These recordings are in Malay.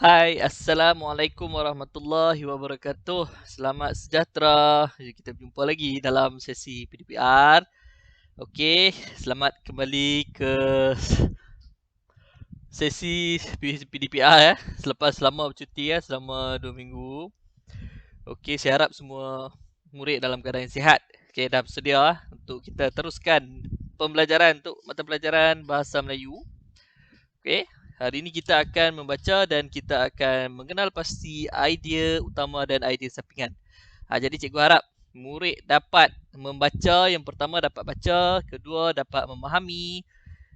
Hai, Assalamualaikum warahmatullahi wabarakatuh. Selamat sejahtera. Jadi kita berjumpa lagi dalam sesi PDPR. Okey, selamat kembali ke sesi PDPR ya. Selama bercuti ya, selama 2 minggu. Okey, saya harap semua murid dalam keadaan yang sihat. Okey, dah bersedia untuk kita teruskan pembelajaran untuk mata pelajaran Bahasa Melayu. Okey, hari ini kita akan membaca dan kita akan mengenal pasti idea utama dan idea sampingan. Jadi cikgu harap murid dapat membaca, yang pertama dapat baca, kedua dapat memahami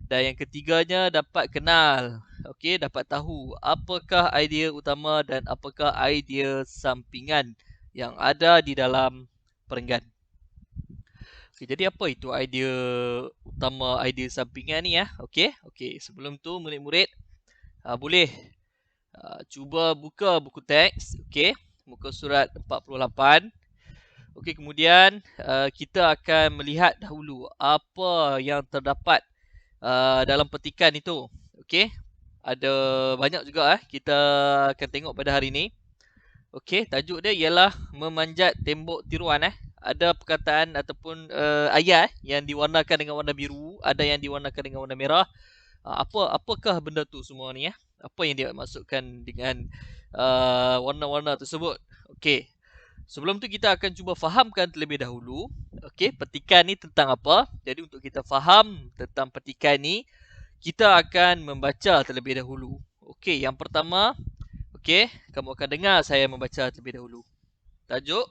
dan yang ketiganya dapat kenal. Okey, dapat tahu apakah idea utama dan apakah idea sampingan yang ada di dalam perenggan. Okey, jadi apa itu idea utama, idea sampingan ni ya? Okey, sebelum tu murid-murid boleh cuba buka buku teks, okey, muka surat 48. Okey, kemudian kita akan melihat dahulu apa yang terdapat dalam petikan itu. Okey, ada banyak juga kita akan tengok pada hari ini. Okey, tajuk dia ialah memanjat tembok tiruan. Ada perkataan ataupun ayat yang diwarnakan dengan warna biru, ada yang diwarnakan dengan warna merah. Apakah benda tu semua ni ya? Apa yang dia maksudkan dengan warna-warna tersebut? Okey. Sebelum tu kita akan cuba fahamkan terlebih dahulu. Okey, petikan ni tentang apa? Jadi untuk kita faham tentang petikan ni, kita akan membaca terlebih dahulu. Okey, yang pertama, okey, kamu akan dengar saya membaca terlebih dahulu. Tajuk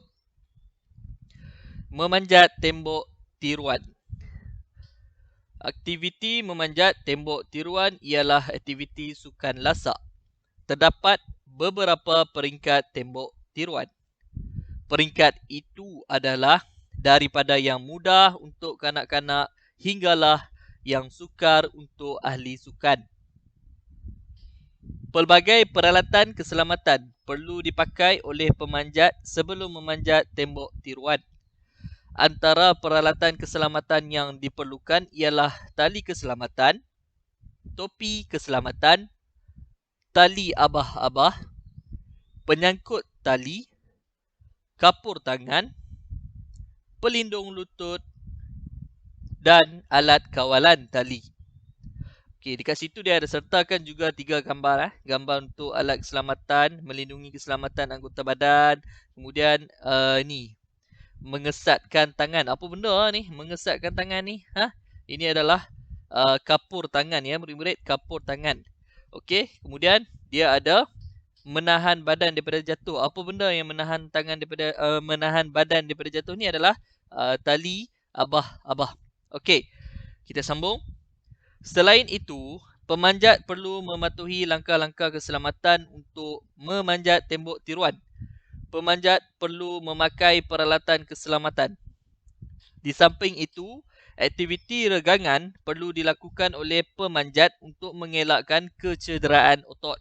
memanjat tembok tiruan. Aktiviti memanjat tembok tiruan ialah aktiviti sukan lasak. Terdapat beberapa peringkat tembok tiruan. Peringkat itu adalah daripada yang mudah untuk kanak-kanak hinggalah yang sukar untuk ahli sukan. Pelbagai peralatan keselamatan perlu dipakai oleh pemanjat sebelum memanjat tembok tiruan. Antara peralatan keselamatan yang diperlukan ialah tali keselamatan, topi keselamatan, tali abah-abah, penyangkut tali, kapur tangan, pelindung lutut dan alat kawalan tali. Okey, dekat situ dia ada sertakan juga 3 gambar. Gambar untuk alat keselamatan, melindungi keselamatan anggota badan. Kemudian ni mengesatkan tangan. Apa benda ni? Mengesatkan tangan ni? Ini adalah kapur tangan ya murid-murid, kapur tangan. Okey, kemudian dia ada menahan badan daripada jatuh. Apa benda yang menahan tangan daripada menahan badan daripada jatuh ni adalah tali abah-abah. Okey, kita sambung. Selain itu, pemanjat perlu mematuhi langkah-langkah keselamatan untuk memanjat tembok tiruan. Pemanjat perlu memakai peralatan keselamatan. Di samping itu, aktiviti regangan perlu dilakukan oleh pemanjat untuk mengelakkan kecederaan otot.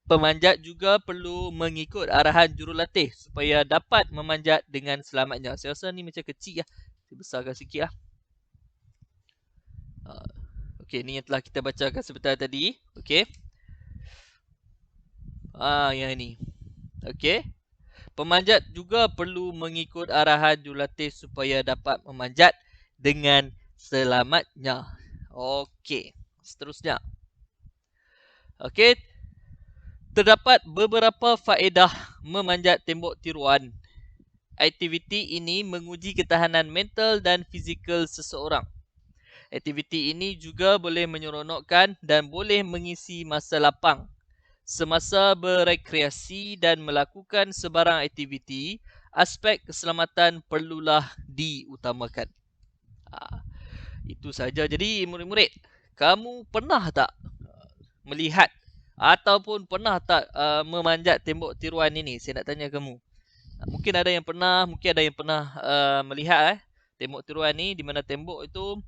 Pemanjat juga perlu mengikut arahan jurulatih supaya dapat memanjat dengan selamatnya. Saya rasa ni macam kecil ya. Saya besarkan sikit Okey, ni yang telah kita bacakan sebentar tadi. Okey. Yang ini. Okey. Pemanjat juga perlu mengikut arahan jurulatih supaya dapat memanjat dengan selamatnya. Okey, seterusnya. Okey, terdapat beberapa faedah memanjat tembok tiruan. Aktiviti ini menguji ketahanan mental dan fizikal seseorang. Aktiviti ini juga boleh menyeronokkan dan boleh mengisi masa lapang. Semasa berekreasi dan melakukan sebarang aktiviti, aspek keselamatan perlulah diutamakan. Itu saja. Jadi murid-murid, kamu pernah tak melihat ataupun pernah tak memanjat tembok tiruan ini? Saya nak tanya kamu. Mungkin ada yang pernah, mungkin ada yang pernah melihat tembok tiruan ni, di mana tembok itu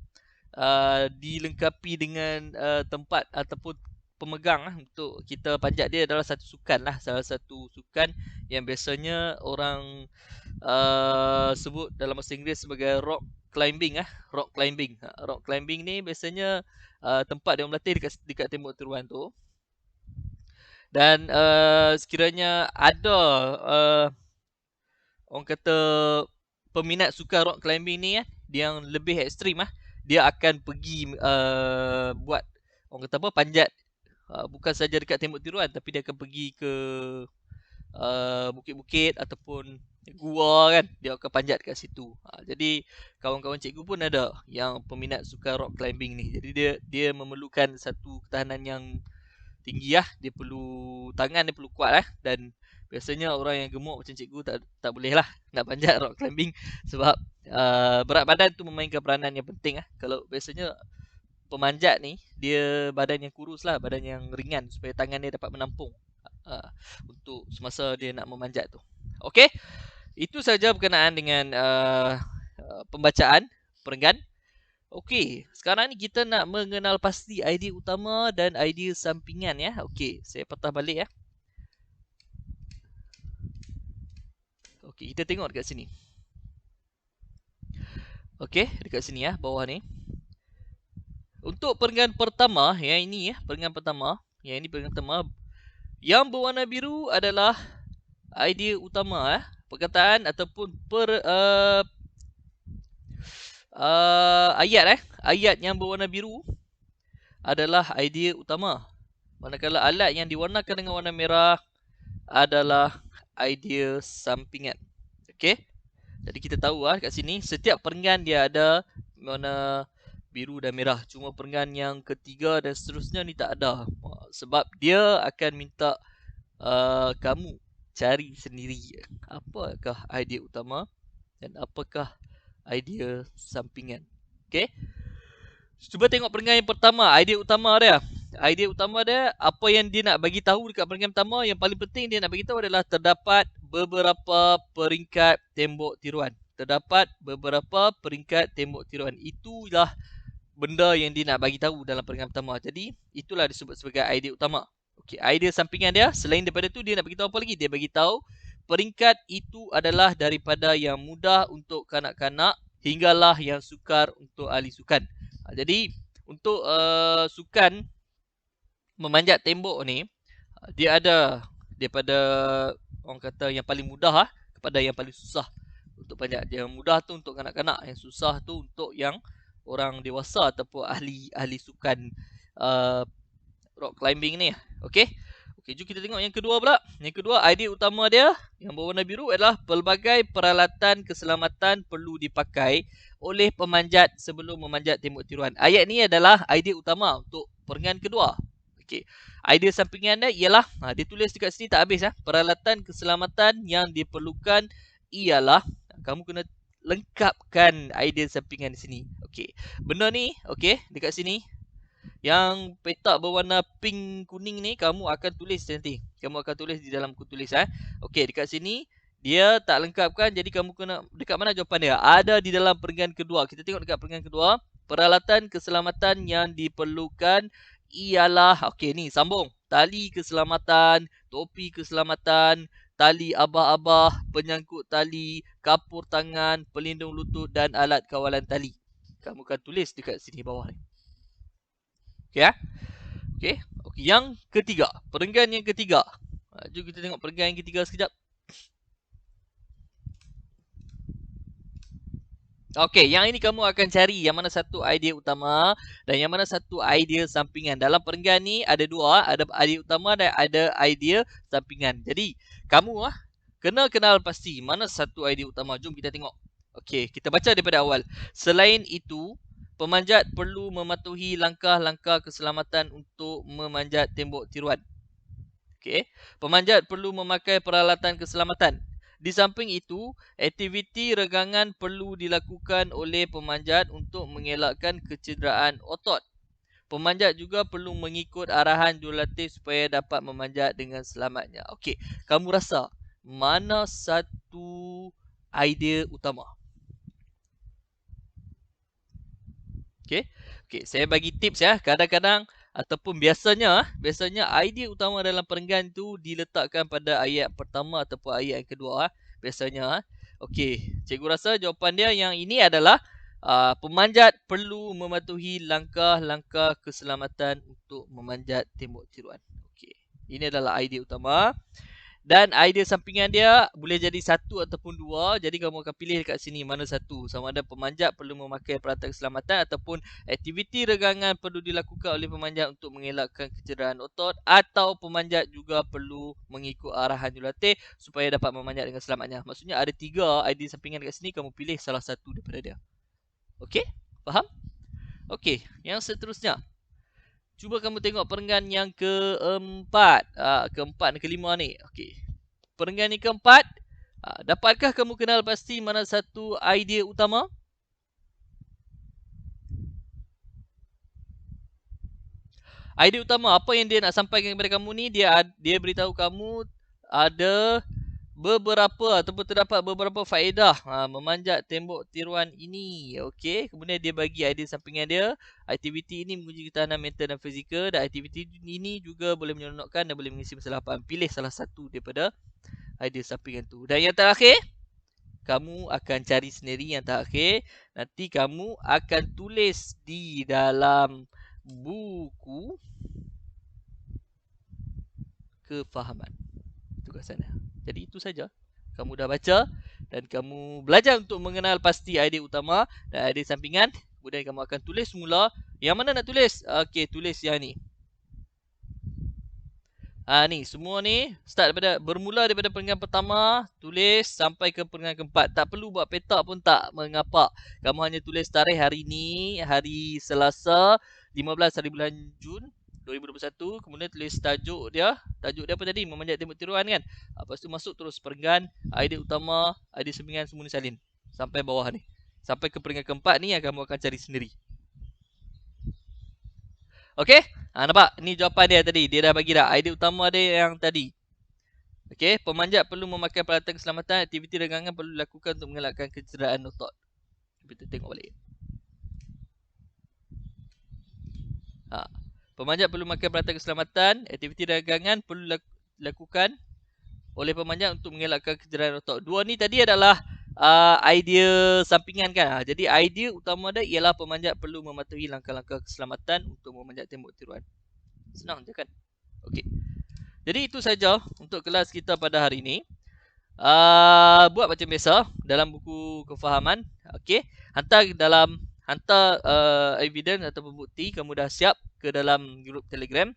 dilengkapi dengan tempat ataupun pemegang untuk kita panjat. Dia adalah satu sukan lah, salah satu sukan yang biasanya orang sebut dalam bahasa Inggeris sebagai rock climbing. Rock climbing ni biasanya tempat dia berlatih dekat tembok tiruan tu. Dan sekiranya ada orang kata peminat suka rock climbing ni dia yang lebih ekstrim dia akan pergi buat orang kata apa, panjat bukan saja dekat tembok tiruan, tapi dia akan pergi ke bukit-bukit ataupun gua kan, dia akan panjat kat situ. Jadi kawan-kawan cikgu pun ada yang peminat suka rock climbing ni. Jadi dia memerlukan satu ketahanan yang tinggi dia perlu tangan, dia perlu kuat dan biasanya orang yang gemuk macam cikgu tak boleh lah nak panjat rock climbing sebab berat badan tu memainkan peranan yang penting Kalau biasanya pemanjat ni dia badan yang kurus lah, badan yang ringan supaya tangan dia dapat menampung untuk semasa dia nak memanjat tu. Okey, itu saja berkenaan dengan pembacaan perenggan. Okey, sekarang ni kita nak mengenal pasti idea utama dan idea sampingan Okey, saya patah balik Okey, kita tengok dekat sini. Okey, dekat sini bawah ni. Untuk perenggan pertama, yang ini perenggan pertama, yang berwarna biru adalah idea utama perkataan ataupun ayat yang berwarna biru adalah idea utama. Manakala alat yang diwarnakan dengan warna merah adalah idea sampingan. Okey. Jadi kita tahu kat sini setiap perenggan dia ada warna biru dan merah. Cuma perenggan yang ketiga dan seterusnya ni tak ada. Sebab dia akan minta kamu cari sendiri apakah idea utama dan apakah idea sampingan. Okey. Cuba tengok perenggan yang pertama, idea utama dia. Idea utama dia, apa yang dia nak bagi tahu dekat perenggan pertama, yang paling penting dia nak bagi tahu adalah terdapat beberapa peringkat tembok tiruan. Terdapat beberapa peringkat tembok tiruan. Itulah benda yang dia nak bagi tahu dalam perenggan pertama. Jadi, itulah disebut sebagai idea utama. Okey, idea sampingan dia, selain daripada tu dia nak bagi tahu apa lagi? Dia bagi tahu peringkat itu adalah daripada yang mudah untuk kanak-kanak hinggalah yang sukar untuk ahli sukan. Jadi untuk sukan memanjat tembok ni, dia ada daripada orang kata yang paling mudah kepada yang paling susah untuk panjat. Yang mudah tu untuk kanak-kanak, yang susah tu untuk yang orang dewasa ataupun ahli sukan rock climbing ni. Okey. Okey, jom kita tengok yang kedua pula. Yang kedua, idea utama dia yang berwarna biru adalah pelbagai peralatan keselamatan perlu dipakai oleh pemanjat sebelum memanjat tembok tiruan. Ayat ni adalah idea utama untuk perenggan kedua. Okey. Idea sampingan dia ialah dia tulis dekat sini tak habis peralatan keselamatan yang diperlukan ialah kamu kena lengkapkan idea sampingan di sini. Okey. Benda ni okey dekat sini yang petak berwarna pink kuning ni kamu akan tulis nanti. Kamu akan tulis di dalam buku tulis Okey, dekat sini dia tak lengkapkan, jadi kamu kena dekat mana jawapan dia? Ada di dalam perenggan kedua. Kita tengok dekat perenggan kedua, peralatan keselamatan yang diperlukan ialah okey ni sambung. Tali keselamatan, topi keselamatan, tali abah-abah, penyangkut tali, kapur tangan, pelindung lutut dan alat kawalan tali. Kamu akan tulis dekat sini bawah ni. Okey Okey. Okey, yang ketiga, perenggan yang ketiga. Jom kita tengok perenggan yang ketiga sekejap. Okey, yang ini kamu akan cari yang mana satu idea utama dan yang mana satu idea sampingan. Dalam perenggan ni ada dua, ada idea utama dan ada idea sampingan. Jadi, kamu kena kenal pasti mana satu idea utama. Jom kita tengok. Okey, kita baca daripada awal. Selain itu, pemanjat perlu mematuhi langkah-langkah keselamatan untuk memanjat tembok tiruan. Okey, pemanjat perlu memakai peralatan keselamatan. Di samping itu, aktiviti regangan perlu dilakukan oleh pemanjat untuk mengelakkan kecederaan otot. Pemanjat juga perlu mengikut arahan jurulatih supaya dapat memanjat dengan selamatnya. Okey, kamu rasa mana satu idea utama? Okey. Okey, saya bagi tips Kadang-kadang ataupun biasanya idea utama dalam perenggan tu diletakkan pada ayat pertama ataupun ayat yang kedua biasanya. Okey, cikgu rasa jawapan dia yang ini adalah pemanjat perlu mematuhi langkah-langkah keselamatan untuk memanjat tembok tiruan. Okey. Ini adalah idea utama. Dan idea sampingan dia boleh jadi satu ataupun dua. Jadi kamu akan pilih dekat sini mana satu. Sama ada pemanjat perlu memakai peralatan keselamatan ataupun aktiviti regangan perlu dilakukan oleh pemanjat untuk mengelakkan kecederaan otot, atau pemanjat juga perlu mengikut arahan jurulatih supaya dapat memanjat dengan selamatnya. Maksudnya ada 3 idea sampingan dekat sini, kamu pilih salah satu daripada dia. Okey? Faham? Okey, yang seterusnya. Cuba kamu tengok perenggan yang keempat. Keempat dan kelima ni. Okey. Perenggan yang keempat. Dapatkah kamu kenal pasti mana satu idea utama? Idea utama apa yang dia nak sampaikan kepada kamu ni, dia beritahu kamu ada beberapa ataupun terdapat beberapa faedah memanjat tembok tiruan ini. Okey, kemudian dia bagi idea sampingan dia. Aktiviti ini menguji ketahanan mental dan fizikal, dan aktiviti ini juga boleh menyeronokkan dan boleh mengisi masa lapang. Pilih salah satu daripada idea sampingan tu. Dan yang terakhir, kamu akan cari sendiri yang terakhir. Nanti kamu akan tulis di dalam buku kefahaman. Tugasannya. Jadi itu saja. Kamu dah baca dan kamu belajar untuk mengenal pasti idea utama dan idea sampingan. Kemudian kamu akan tulis semula. Yang mana nak tulis? Okey, tulis yang ni. Ni semua ni bermula daripada perenggan pertama, tulis sampai ke perenggan keempat. Tak perlu buat petak pun tak mengapa. Kamu hanya tulis tarikh hari ni, hari Selasa, 15 hari bulan Jun 2021. Kemudian tulis tajuk dia. Tajuk dia apa tadi? Memanjat tembok tiruan kan? Lepas tu masuk terus perenggan, idea utama, idea sampingan, semua ni salin. Sampai bawah ni. Sampai ke perenggan keempat ni yang kamu akan cari sendiri. Okey? Nampak? Ni jawapan dia tadi. Dia dah bagi dah. Idea utama dia yang tadi. Okey? Pemanjat perlu memakai peralatan keselamatan. Aktiviti regangan perlu dilakukan untuk mengelakkan kecederaan otot. Kita tengok balik. Pemanjat perlu memakai peralatan keselamatan. Aktiviti regangan perlu dilakukan oleh pemanjat untuk mengelakkan kecederaan otot. Dua ni tadi adalah idea sampingan kan. Jadi idea utama dia ialah pemanjat perlu mematuhi langkah-langkah keselamatan untuk memanjat tembok tiruan. Senang je kan? Okey. Jadi itu saja untuk kelas kita pada hari ini. Buat macam biasa dalam buku kefahaman. Okey. Hantar evidence atau bukti kamu dah siap ke dalam grup Telegram.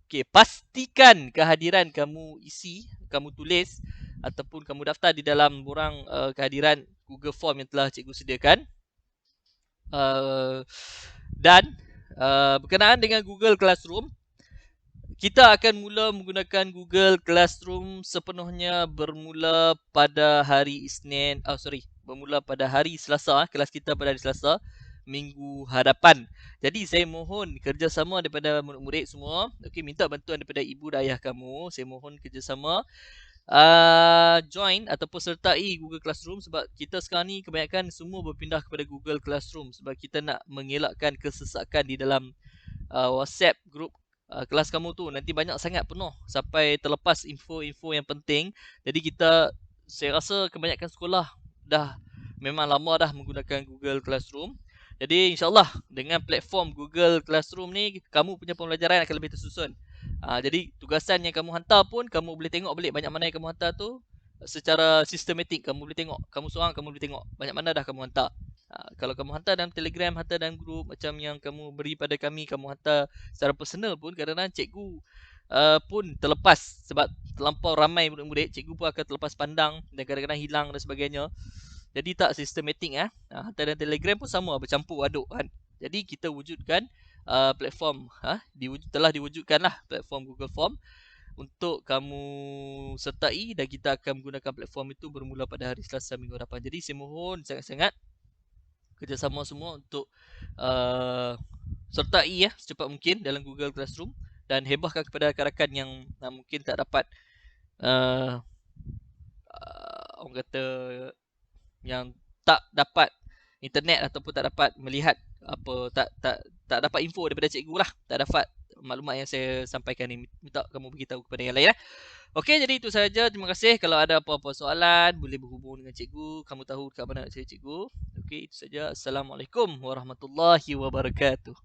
Okey, pastikan kehadiran kamu isi, kamu tulis ataupun kamu daftar di dalam borang kehadiran Google Form yang telah cikgu sediakan. Dan berkenaan dengan Google Classroom, kita akan mula menggunakan Google Classroom sepenuhnya bermula pada hari bermula pada hari Selasa. Kelas kita pada hari Selasa minggu hadapan. Jadi saya mohon kerjasama daripada murid-murid semua. Okey, minta bantuan daripada ibu dan ayah kamu. Saya mohon kerjasama join ataupun sertai Google Classroom, sebab kita sekarang ni kebanyakan semua berpindah kepada Google Classroom sebab kita nak mengelakkan kesesakan di dalam WhatsApp group kelas kamu tu. Nanti banyak sangat penuh sampai terlepas info-info yang penting. Jadi saya rasa kebanyakan sekolah dah memang lama dah menggunakan Google Classroom. Jadi insyaAllah dengan platform Google Classroom ni, kamu punya pembelajaran akan lebih tersusun. Jadi tugasan yang kamu hantar pun kamu boleh tengok balik banyak mana yang kamu hantar tu secara sistematik. Kamu boleh tengok, kamu seorang kamu boleh tengok banyak mana dah kamu hantar. Kalau kamu hantar dalam Telegram, hantar dalam grup macam yang kamu beri pada kami, kamu hantar secara personal pun, kadang-kadang cikgu pun terlepas sebab terlampau ramai murid-murid, cikgu pun akan terlepas pandang dan kadang-kadang hilang dan sebagainya. Jadi tak sistematik. Hantar dalam Telegram pun sama, bercampur aduk kan. Jadi kita wujudkan platform, telah diwujudkan lah platform Google Form untuk kamu sertai, dan kita akan menggunakan platform itu bermula pada hari Selasa minggu depan. Jadi saya mohon sangat-sangat kerjasama semua untuk sertai secepat mungkin dalam Google Classroom, dan hebahkan kepada rakan-rakan yang mungkin tak dapat orang kata yang tak dapat internet ataupun tak dapat melihat tak dapat info daripada cikgu lah, tak dapat maklumat yang saya sampaikan ni, minta kamu beritahu kepada yang lain. Okey, jadi itu sahaja. Terima kasih. Kalau ada apa-apa soalan boleh berhubung dengan cikgu. Kamu tahu kat mana nak cari cikgu. Okey, itu saja. Assalamualaikum warahmatullahi wabarakatuh.